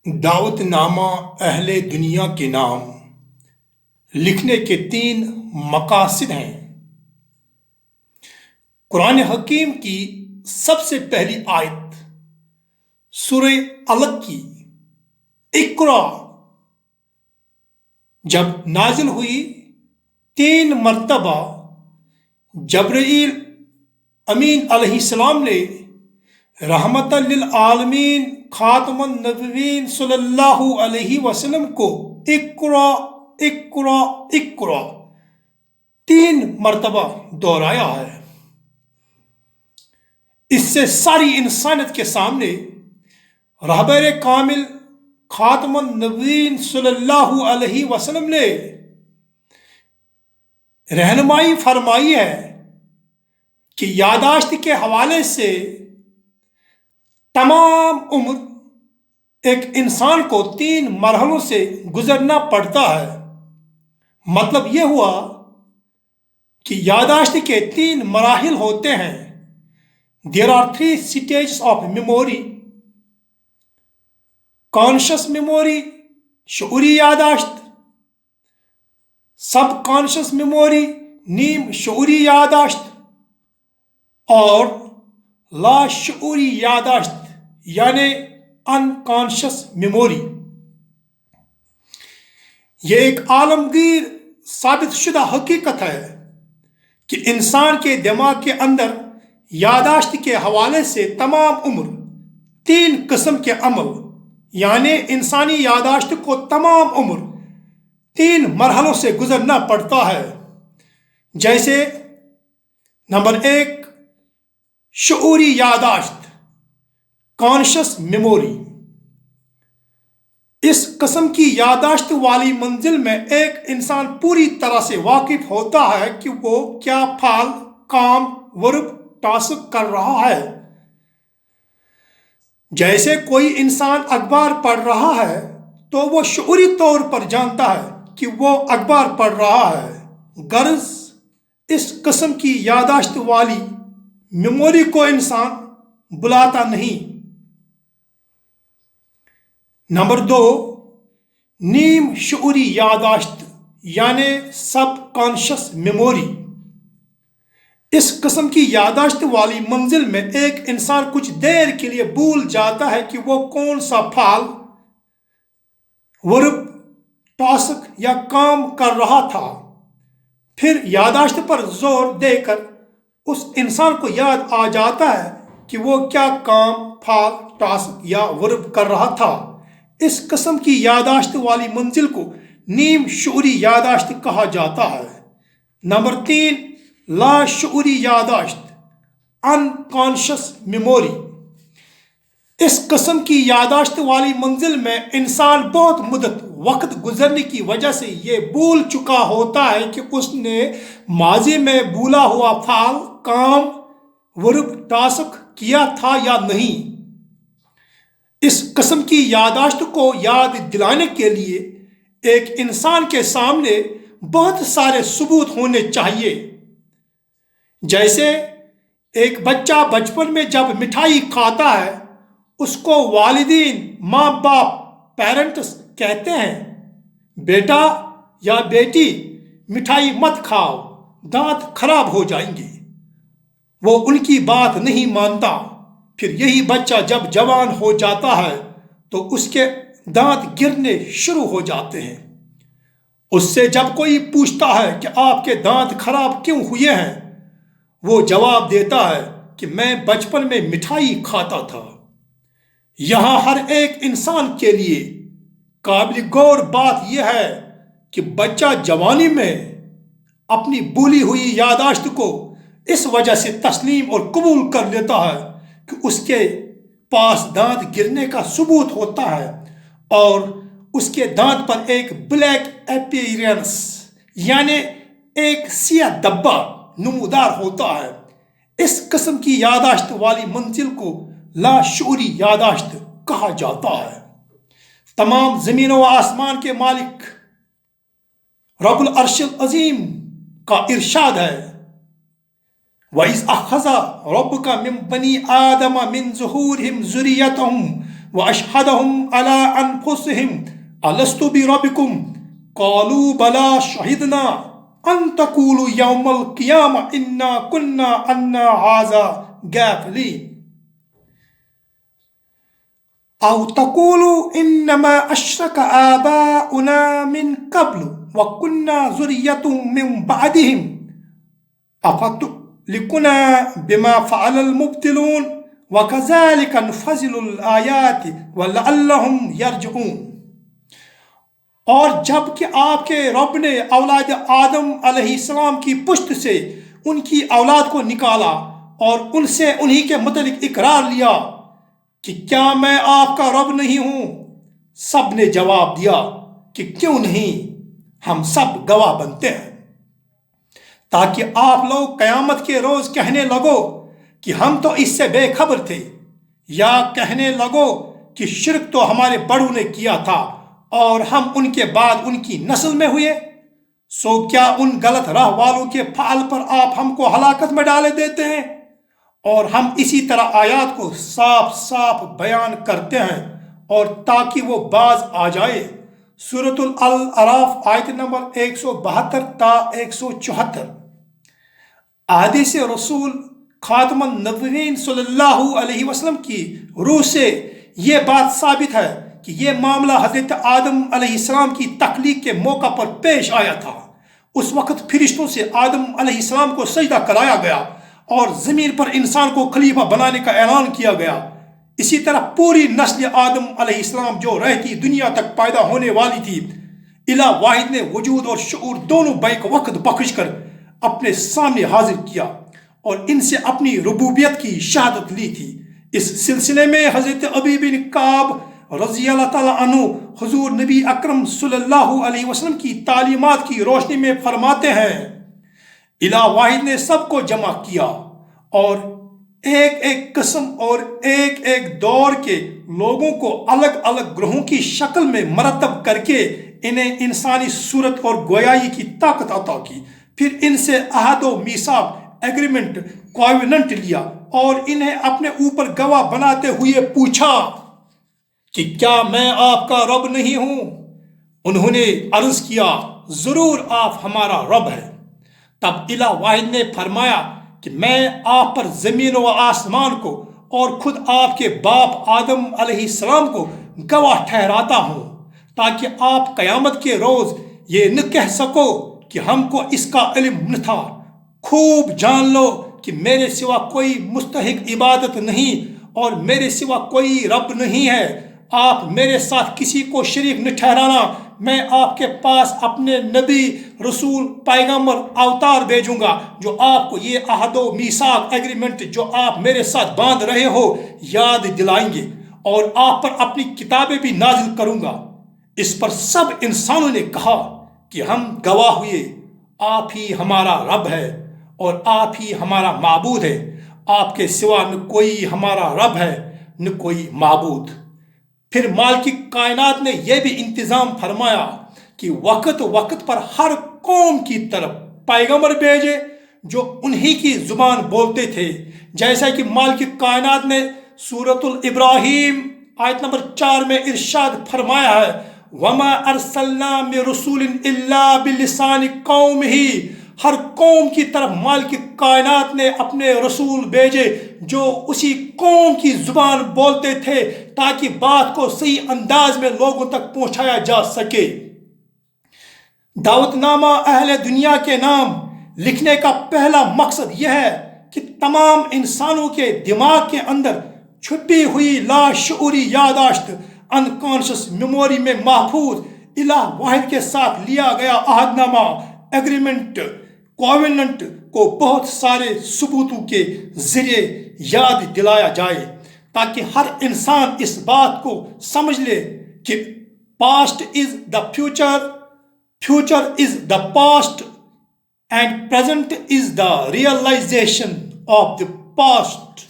دعوت نامہ اہل دنیا کے نام لکھنے کے 3 مقاصد ہیں۔ قرآن حکیم کی سب سے پہلی آیت سورہ علق کی اقرا جب نازل ہوئی 3 مرتبہ جبرائیل امین علیہ السلام نے رحمت للعالمین خاتم النبیین صلی اللہ علیہ وسلم کو اقرا اقرا اقرا 3 مرتبہ دہرایا ہے۔ اس سے ساری انسانیت کے سامنے رہبر کامل خاتم النبیین صلی اللہ علیہ وسلم نے رہنمائی فرمائی ہے کہ یاداشت کے حوالے سے تمام عمر ایک انسان کو 3 مرحلوں سے گزرنا پڑتا ہے۔ مطلب یہ ہوا کہ یاداشت کے 3 مراحل ہوتے ہیں۔ There are 3 stages of memory: conscious memory شعوری یاداشت، سب کانشس میموری نیم شعوری یاداشت، اور لا شعوری یاداشت یعنی انکانشس میموری۔ یہ ایک عالمگیر ثابت شدہ حقیقت ہے کہ انسان کے دماغ کے اندر یاداشت کے حوالے سے تمام عمر 3 قسم کے عمل یعنی انسانی یاداشت کو تمام عمر 3 مرحلوں سے گزرنا پڑتا ہے۔ جیسے نمبر 1 شعوری یاداشت کانشس میموری۔ اس قسم کی یاداشت والی منزل میں ایک انسان پوری طرح سے واقف ہوتا ہے کہ وہ کیا فعل، کام، ورب، ٹاسک کر رہا ہے۔ جیسے کوئی انسان اخبار پڑھ رہا ہے تو وہ شعوری طور پر جانتا ہے کہ وہ اخبار پڑھ رہا ہے۔ غرض اس قسم کی یاداشت والی میموری کو انسان بلاتا نہیں۔ نمبر 2 نیم شعوری یاداشت یعنی سب کانشس میموری۔ اس قسم کی یاداشت والی منزل میں ایک انسان کچھ دیر کے لیے بھول جاتا ہے کہ وہ کون سا فعل، ورب، ٹاسک یا کام کر رہا تھا۔ پھر یاداشت پر زور دے کر اس انسان کو یاد آ جاتا ہے کہ وہ کیا کام، فعل، ٹاسک یا ورب کر رہا تھا۔ اس قسم کی یاداشت والی منزل کو نیم شعوری یاداشت کہا جاتا ہے۔ نمبر 3 لا شعوری یاداشت انکانشس میموری۔ اس قسم کی یاداشت والی منزل میں انسان بہت مدت وقت گزرنے کی وجہ سے یہ بھول چکا ہوتا ہے کہ اس نے ماضی میں بھولا ہوا فعل، کام، ورب، ٹاسک کیا تھا یا نہیں۔ اس قسم کی یاداشت کو یاد دلانے کے لیے ایک انسان کے سامنے بہت سارے ثبوت ہونے چاہیے۔ جیسے ایک بچہ بچپن میں جب مٹھائی کھاتا ہے اس کو والدین، ماں باپ، پیرنٹس کہتے ہیں بیٹا یا بیٹی مٹھائی مت کھاؤ، دانت خراب ہو جائیں گے۔ وہ ان کی بات نہیں مانتا۔ پھر یہی بچہ جب جوان ہو جاتا ہے تو اس کے دانت گرنے شروع ہو جاتے ہیں۔ اس سے جب کوئی پوچھتا ہے کہ آپ کے دانت خراب کیوں ہوئے ہیں، وہ جواب دیتا ہے کہ میں بچپن میں مٹھائی کھاتا تھا۔ یہاں ہر ایک انسان کے لیے قابل غور بات یہ ہے کہ بچہ جوانی میں اپنی بھولی ہوئی یاداشت کو اس وجہ سے تسلیم اور قبول کر لیتا ہے کہ اس کے پاس دانت گرنے کا ثبوت ہوتا ہے اور اس کے دانت پر ایک بلیک اپیرنس یعنی ایک سیاہ دھبا نمودار ہوتا ہے۔ اس قسم کی یاداشت والی منزل کو لا شعوری یاداشت کہا جاتا ہے۔ تمام زمین و آسمان کے مالک رب العرش العظیم کا ارشاد ہے وَإِذْ أَخَذَ رَبُّكَ مِنْ بَنِي آدَمَ مِنْ ظُهُورِهِمْ ذُرِّيَّتَهُمْ وأشهدهم على أنفسهم ألست بربكم قالوا بلى شهدنا أن تقولوا يوم القيامة إنا كنا عن هذا غافلين أو تقولوا إنما أشرك آباؤنا من قبل وكنا ذرية من بعدهم أفتهلكنا بما فعل المبطلون وَكَذَلِكَ نُفَصِّلُ الْآيَاتِ وَلَعَلَّهُمْ يَرْجِعُونَ۔ اور جب کہ آپ کے رب نے اولاد آدم علیہ السلام کی پشت سے ان کی اولاد کو نکالا اور ان سے انہی کے متعلق اقرار لیا کہ کیا میں آپ کا رب نہیں ہوں، سب نے جواب دیا کہ کیوں نہیں، ہم سب گواہ بنتے ہیں، تاکہ آپ لوگ قیامت کے روز کہنے لگو کہ ہم تو اس سے بے خبر تھے، یا کہنے لگو کہ شرک تو ہمارے بڑوں نے کیا تھا اور ہم ان کے بعد ان کی نسل میں ہوئے، سو کیا ان غلط راہ والوں کے فعل پر آپ ہم کو ہلاکت میں ڈالے دیتے ہیں؟ اور ہم اسی طرح آیات کو صاف صاف بیان کرتے ہیں اور تاکہ وہ باز آ جائے۔ سورۃ الاعراف آیت نمبر 172 تا 174۔ احادیث رسول خاتم النبیین صلی اللہ علیہ وسلم کی روح سے یہ بات ثابت ہے کہ یہ معاملہ حضرت آدم علیہ السلام کی تخلیق کے موقع پر پیش آیا تھا۔ اس وقت فرشتوں سے آدم علیہ السلام کو سجدہ کرایا گیا اور زمین پر انسان کو خلیفہ بنانے کا اعلان کیا گیا۔ اسی طرح پوری نسل آدم علیہ السلام جو رہتی دنیا تک پیدا ہونے والی تھی، الہ واحد نے وجود اور شعور دونوں بیک وقت بخش کر اپنے سامنے حاضر کیا اور ان سے اپنی ربوبیت کی شہادت لی تھی۔ اس سلسلے میں حضرت ابی بن کعب رضی اللہ تعالیٰ عنہ حضور نبی اکرم صلی اللہ علیہ وسلم کی تعلیمات کی روشنی میں فرماتے ہیں، الہ واحد نے سب کو جمع کیا اور ایک ایک قسم اور ایک ایک دور کے لوگوں کو الگ الگ گروہوں کی شکل میں مرتب کر کے انہیں انسانی صورت اور گویائی کی طاقت عطا کی، پھر ان سے عہد و میثاق ایگریمنٹ کووننٹ لیا اور انہیں اپنے اوپر گواہ بناتے ہوئے پوچھا کہ کیا میں آپ کا رب نہیں ہوں؟ انہوں نے عرض کیا ضرور آپ ہمارا رب ہے۔ تب الہ واحد نے فرمایا کہ میں آپ پر زمین و آسمان کو اور خود آپ کے باپ آدم علیہ السلام کو گواہ ٹھہراتا ہوں، تاکہ آپ قیامت کے روز یہ نہ کہہ سکو کہ ہم کو اس کا علم نہ تھا۔ خوب جان لو کہ میرے سوا کوئی مستحق عبادت نہیں اور میرے سوا کوئی رب نہیں ہے، آپ میرے ساتھ کسی کو شریک نہ ٹھہرانا، میں آپ کے پاس اپنے نبی، رسول، پیغمبر، اوتار بھیجوں گا جو آپ کو یہ عہد و میثاق ایگریمنٹ جو آپ میرے ساتھ باندھ رہے ہو یاد دلائیں گے، اور آپ پر اپنی کتابیں بھی نازل کروں گا۔ اس پر سب انسانوں نے کہا کہ ہم گواہ ہوئے آپ ہی ہمارا رب ہے اور آپ ہی ہمارا معبود ہے، آپ کے سوا نہ کوئی ہمارا رب ہے نہ کوئی معبود۔ پھر مالک کائنات نے یہ بھی انتظام فرمایا کہ وقت وقت پر ہر قوم کی طرف پیغمبر بھیجے جو انہی کی زبان بولتے تھے، جیسا کہ مالک کائنات نے سورۃ الابراہیم آیت نمبر 4 میں ارشاد فرمایا ہے، وَمَا أَرْسَلْنَا مِن رَسُولٍ إِلَّا بِلِسَانِ قَوْمِهِ۔ ہر قوم کی طرف مالک کائنات نے اپنے رسول بھیجے جو اسی قوم کی زبان بولتے تھے تاکہ بات کو صحیح انداز میں لوگوں تک پہنچایا جا سکے۔ دعوت نامہ اہل دنیا کے نام لکھنے کا پہلا مقصد یہ ہے کہ تمام انسانوں کے دماغ کے اندر چھپی ہوئی لاشعوری یادداشت انکانشس میموری میں محفوظ الہ واحد کے ساتھ لیا گیا عہد نامہ ایگریمنٹ کووننٹ کو بہت سارے ثبوتوں کے ذریعے یاد دلایا جائے، تاکہ ہر انسان اس بات کو سمجھ لے کہ past is the future, future is the past and present is the realization of the past.